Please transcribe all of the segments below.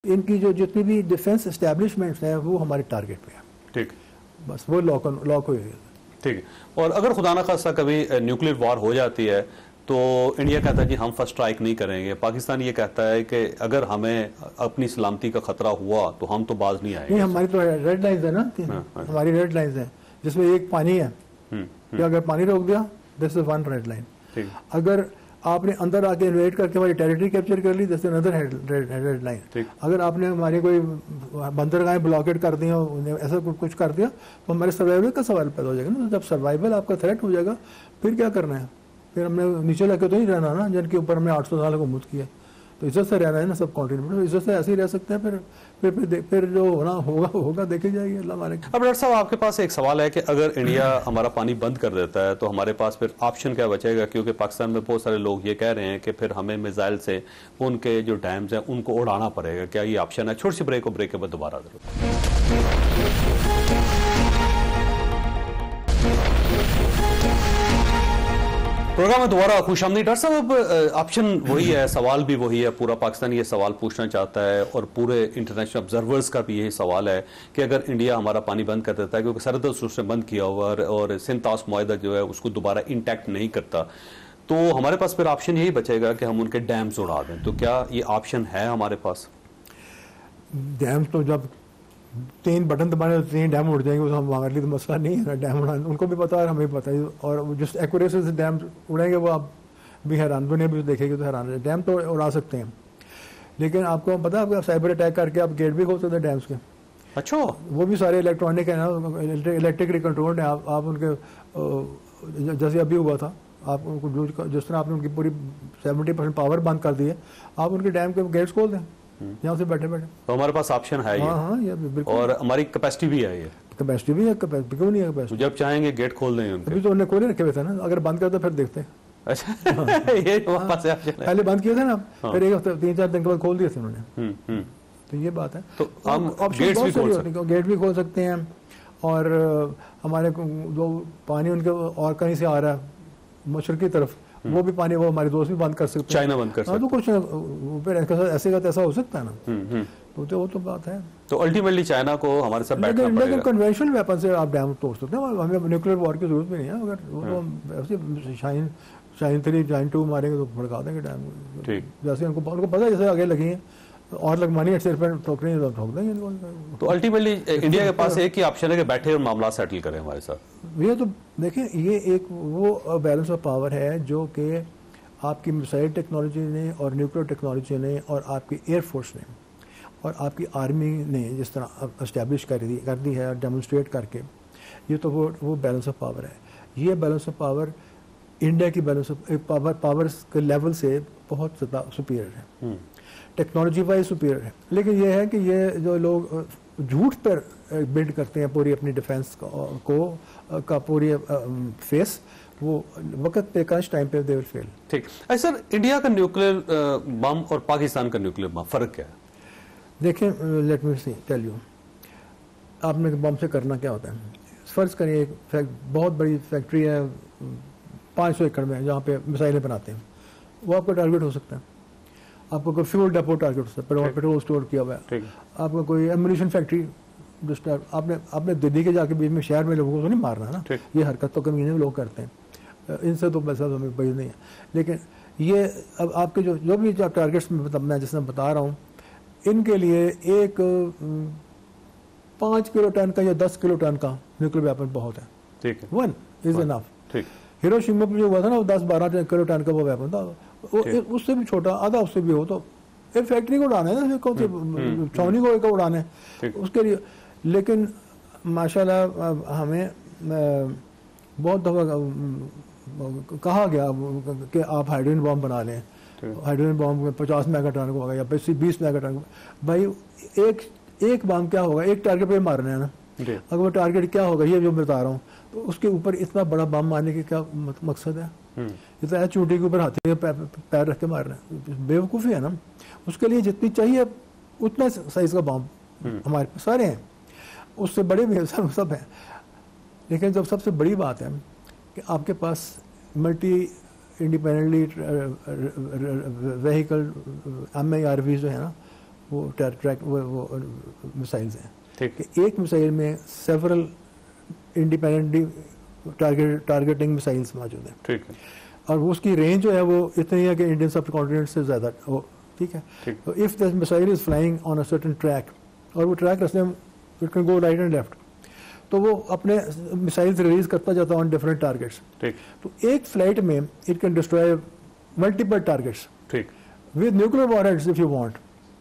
इनकी जो जितनी भी डिफेंस एस्टेब्लिशमेंट्स हैं वो हमारे टारगेट पे है। ठीक, बस वो लॉक हुई है। ठीक है। और अगर खुदा ना खास्ता कभी न्यूक्लियर वॉर हो जाती है तो इंडिया कहता है जी हम फर्स्ट स्ट्राइक नहीं करेंगे, पाकिस्तान ये कहता है कि अगर हमें अपनी सलामती का खतरा हुआ तो हम तो बाज नहीं आएंगे। नहीं, हमारी तो रेड लाइन्स है ना, हमारी रेड लाइन्स है जिसमें एक पानी है कि अगर पानी रोक दिया this is one red line. अगर आपने अंदर आके इन्वेट करके हमारी टेरिटरी कैप्चर कर ली this is another red line. अगर आपने हमारी कोई बंदरगाहें ब्लॉकेट कर दी ऐसा कुछ कर दिया तो हमारे सर्वाइवल का सवाल पैदा हो जाएगा ना। जब सर्वाइवल आपका थ्रेट हो जाएगा फिर क्या करना है? फिर हमने नीचे लगे तो नहीं रहना ना, जिनके ऊपर हमने 800 साल हुकूमत की है, तो इज्जत से रहना है ना सब कॉन्टिनेंट में। इज्जत से ऐसे ही रह सकते हैं। फिर जो होना होगा देखी जाएगी, अल्लाह माने। अब डॉक्टर साहब आपके पास एक सवाल है कि अगर इंडिया हमारा पानी बंद कर देता है तो हमारे पास फिर ऑप्शन क्या बचेगा? क्योंकि पाकिस्तान में बहुत सारे लोग ये कह रहे हैं कि फिर हमें मिसाइल से उनके जो डैम्स हैं उनको उड़ाना पड़ेगा। क्या ये ऑप्शन है? छोटी सी ब्रेक के बाद दोबारा जरूर। प्रोग्राम में दोबारा खुशामदीद। डॉक्टर साहब अब ऑप्शन वही है, सवाल भी वही है, पूरा पाकिस्तान ये सवाल पूछना चाहता है और पूरे इंटरनेशनल ऑब्जर्वर्स का भी यही सवाल है कि अगर इंडिया हमारा पानी बंद कर देता है, क्योंकि सरहद उसने बंद किया हुआ और सिंतास मुआहदा जो है उसको दोबारा इंटैक्ट नहीं करता, तो हमारे पास फिर ऑप्शन यही बचेगा कि हम उनके डैम्स उड़ा दें। तो क्या ये ऑप्शन है हमारे पास? डैम तो जब 3 बटन दबाने तो 3 डैम उड़ जाएंगे, हम हमारे लिए तो मसला नहीं है डैम उड़ाना। उनको भी पता है, हमें भी पता है। और जिस एक्यूरेसी से डैम उड़ेंगे वो आप भी हैरान, दुनिया भी देखेगी तो हैरान है। डैम तो उड़ा सकते हैं, लेकिन आपको पता है आप साइबर अटैक करके आप गेट भी खोल सकते हैं डैम्स के। अच्छा, वो भी सारे इलेक्ट्रॉनिक है ना, इलेक्ट्रिकली कंट्रोल्ड है। आप उनके जैसे अभी हुआ था, आप उनको जिस तरह आपने उनकी पूरी 70% पावर बंद कर दी है, आप उनके डैम के गेट्स खोल दें यहाँ से बैठे बैठे। तो हमारे पास ऑप्शन है ये। हाँ, ये बिल्कुल। और हमारी कैपेसिटी भी है, ये कैपेसिटी भी है। कैपेसिटी क्यों नहीं है? कैपेसिटी जब चाहेंगे गेट खोल देंगे उनके। अभी तो उन्होंने खोले रखे हुए थे ना, अगर बंद कर दो फिर देखते हैं। अच्छा ये वापस है ऑप्शन है। पहले बंद किए थे ना, फिर एक हफ्ते 3-4 दिन के बाद खोल दिए थे उन्होंने। तो ये बात है। तो हम गेट भी खोल सकते हैं। और हमारे जो पानी उनके और कहीं से आ रहा है मशरक़ी तरफ, वो भी पानी वो हमारे दोस्त भी बंद कर सकते हैं। चाइना बंद कर सकते हैं। तो कुछ फिर ऐसे का तैसा हो सकता है ना। तो वो तो बात है। तो अल्टीमेटली चाइना को हमारे साथ बैठना पड़ेगा। लेकिन कन्वेंशनल वेपन से आप डैम तोड़ सकते हैं, हमें न्यूक्लियर वॉर की जरूरत भी नहीं है। अगर वो तो ऐसे शाइन 3 शाइन 2 मारेंगे तो भड़का देंगे डैम। ठीक, जैसे उनको पता है, जैसे आगे लगी है और लगवानी है, सिर पर ठोक रही है तो ठोक देंगे। तो अल्टीमेटली इंडिया के पास एक ही ऑप्शन है कि बैठे और मामला सेटल करें हमारे साथ। ये तो देखिए, ये एक वो बैलेंस ऑफ पावर है जो कि आपकी मिसाइल टेक्नोलॉजी ने और न्यूक्लियर टेक्नोलॉजी ने और आपकी एयरफोर्स ने और आपकी आर्मी ने जिस तरह इस्टेब्लिश कर दी है और डेमोन्स्ट्रेट करके, ये तो वो बैलेंस ऑफ पावर है। ये बैलेंस ऑफ पावर इंडिया की बैलेंस ऑफ पावर के लेवल से बहुत ज़्यादा सुपीरियर है, टेक्नोलॉजी वाइज सुपीरियर है। लेकिन ये है कि ये जो लोग झूठ पर बिल्ड करते हैं पूरी अपनी डिफेंस का पूरी फेस, वो वक्त पे काश टाइम पे दे विल फेल। ठीक। सर, इंडिया का न्यूक्लियर बम और पाकिस्तान का न्यूक्लियर बम फर्क क्या है? देखें, let me see tell you, आपने बम से करना क्या होता है? फर्ज करिए एक बहुत बड़ी फैक्ट्री है 500 एकड़ में जहाँ पे मिसाइलें बनाते हैं, वो आपका टारगेट हो सकता है। आपको कोई फ्यूल डेपो टारगेट हो सकता है, पेट्रोल स्टोर किया हुआ है। आपका कोई एम्यूनिशन फैक्ट्री, आपने दिल्ली के जाके बीच में शहर में लोगों को तो नहीं मारना है ना। ये हरकत तो कमीने लोग करते हैं, इनसे तो वैसा हमें बड़ी नहीं है। लेकिन ये अब आपके जो भी टारगेट्स मैं जिसमें बता रहा हूँ, इनके लिए एक 5 किलो टन का या 10 किलो टन का न्यूक्लियर वेपन बहुत है। ठीक है, 1 इज इनफ। ठीक। हिरोशिमा में जो हुआ था ना, वो 10-12 किलो टन का वो वेपन था, वो उससे भी छोटा, आधा उससे भी हो। तो एक फैक्ट्री को उड़ाना है ना, कौन सी छावनी को उड़ाना है उसके लिए। लेकिन माशाल्लाह हमें बहुत दफ़ा कहा गया कि आप हाइड्रोजन बॉम्ब बना लें। हाइड्रोजन बॉम्ब 50 मेगाटन का होगा या 20 मेगाटन। भाई एक बॉम्ब क्या होगा? एक टारगेट पे मारना है ना। अगर वो टारगेट क्या होगा, ये जो मैं बता रहा हूँ, तो उसके ऊपर इतना बड़ा बम मारने की क्या मकसद है? ये तो चूंटी के ऊपर हाथी पैर रख के मारना है, बेवकूफ़ी है ना। उसके लिए जितनी चाहिए उतना साइज का बम हमारे पास सारे हैं, उससे बड़े भी सब हैं। लेकिन जब सबसे बड़ी बात है कि आपके पास मल्टी इंडिपेंडेंटली व्हीकल MIRV जो है ना, वो ट्रैक वो मिसाइल्स हैं। ठीक। कि एक मिसाइल में सेवरल इंडिपेंडेंटली टारगेटिंग मिसाइल्स मौजूद हैं। ठीक है। और वो उसकी रेंज जो है वो इतनी है कि इंडियन सब कॉन्टिनेंट से ज़्यादा वो, ठीक है। तो if the missile is flying on a certain track, और वो ट्रैक रास्ते में it can go right and left, तो वो अपने मिसाइल्स रिलीज करता जाता है ऑन डिफरेंट टारगेट्स। ठीक। तो एक फ्लाइट में it can destroy multiple targets. ठीक। With nuclear warheads if you want.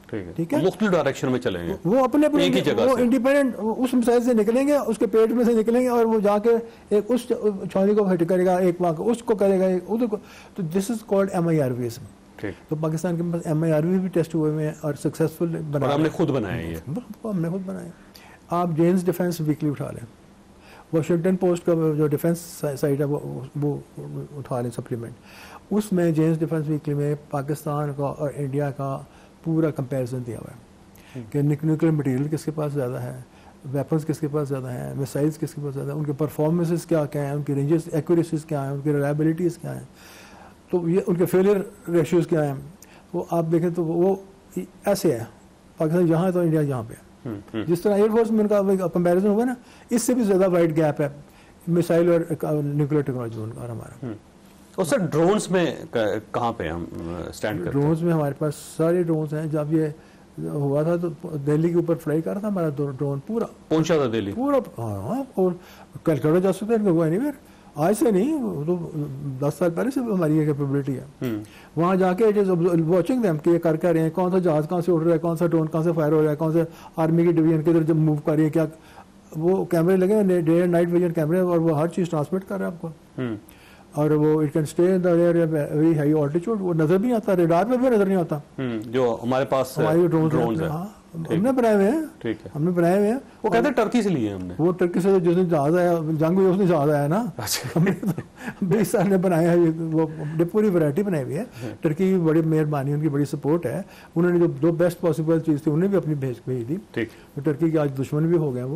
ठीक है। मुख्तलिफ डायरेक्शन में चलेंगे, वो अपने एक ही जगह वो से। इंडिपेंडेंट उस मिसाइल से निकलेंगे, उसके पेट में से निकलेंगे, और वो जाके एक उस छावनी को हिट करेगा, एक वहाँ उसको करेगा, एक उधर को। तो दिस इज कॉल्ड MIRVs। ठीक। तो पाकिस्तान के पास MIRV भी टेस्ट हुए हैं और सक्सेसफुल और हमने खुद बनाए ये। हमने खुद बनाए। आप जेन्स डिफेंस वीकली उठा लें, वाशिंगटन पोस्ट का जो डिफेंस साइट है वो उठा लें सप्लीमेंट, उसमें जेन्स डिफेंस वीकली में पाकिस्तान का और इंडिया का पूरा कंपैरिजन दिया हुआ है कि न्यूक्लियर मटेरियल किसके पास ज़्यादा है, वेपन्स किसके पास ज़्यादा हैं, मिसाइल्स किसके पास ज़्यादा है, उनके परफॉर्मेंसेस क्या क्या हैं, उनकी रेंजेस एक्यूरेसीज क्या हैं, उनकी रिलायबिलिटीज़ क्या हैं, तो ये उनके फेलियर रेशियोज़ क्या हैं। वो आप देखें तो वो ऐसे है, पाकिस्तान जहाँ है तो इंडिया यहाँ पे है। जिस तरह एयरफोर्स में उनका कंपैरिजन हुआ ना, इससे भी ज़्यादा वाइड गैप है मिसाइल और न्यूक्लियर टेक्नोलॉजी और हमारा। और सर ड्रोन्स में कहाँ पे हम स्टैंड करते हैं? ड्रोन्स में हमारे पास सारे ड्रोन्स हैं। जब ये हुआ था तो दिल्ली के ऊपर फ्लाई कर रहा था हमारा ड्रोन, पूरा पहुंचा था दिल्ली पूरा। हाँ, और कलकत्ता जा सकते हैं, एनीवेयर। आज से नहीं, तो 10 साल पहले से हमारी ये कैपेबिलिटी है। वहाँ जाके इट इज वॉचिंग देम कि ये कर रहे हैं, कौन सा जहाज कहाँ से उड़ रहा है, कौन सा ड्रोन कहाँ से फायर हो रहा है, कौन से आर्मी की डिवीजन किधर जब मूव कर रही है, क्या वो कैमरे लगे, डे एंड नाइट विजन कैमरे, और वो हर चीज़ ट्रांसमिट कर रहा है आपको। और वो it can stay in the area very high altitude, वो नजर नहीं आता, रेडार पे भी नजर नहीं आता। जो हमारे पास हमारे ड्रोन है, हमने बनाए हुए हैं। ठीक है, हमने बनाए हुए हैं। वो कहते हैं टर्की से लिए हमने। वो टर्की से जिसने जहाज आया, जंग में उसने जहाज आया ना। हमने तो 20 साल ने बनाया है, वो पूरी वैरायटी बनाई हुई है। टर्की की बड़ी मेहरबानी, उनकी बड़ी सपोर्ट है। उन्होंने जो बेस्ट पॉसिबल चीज़ थी उन्हें भी अपनी भेज दी। ठीक। तो टर्की के आज दुश्मन भी हो गए वो।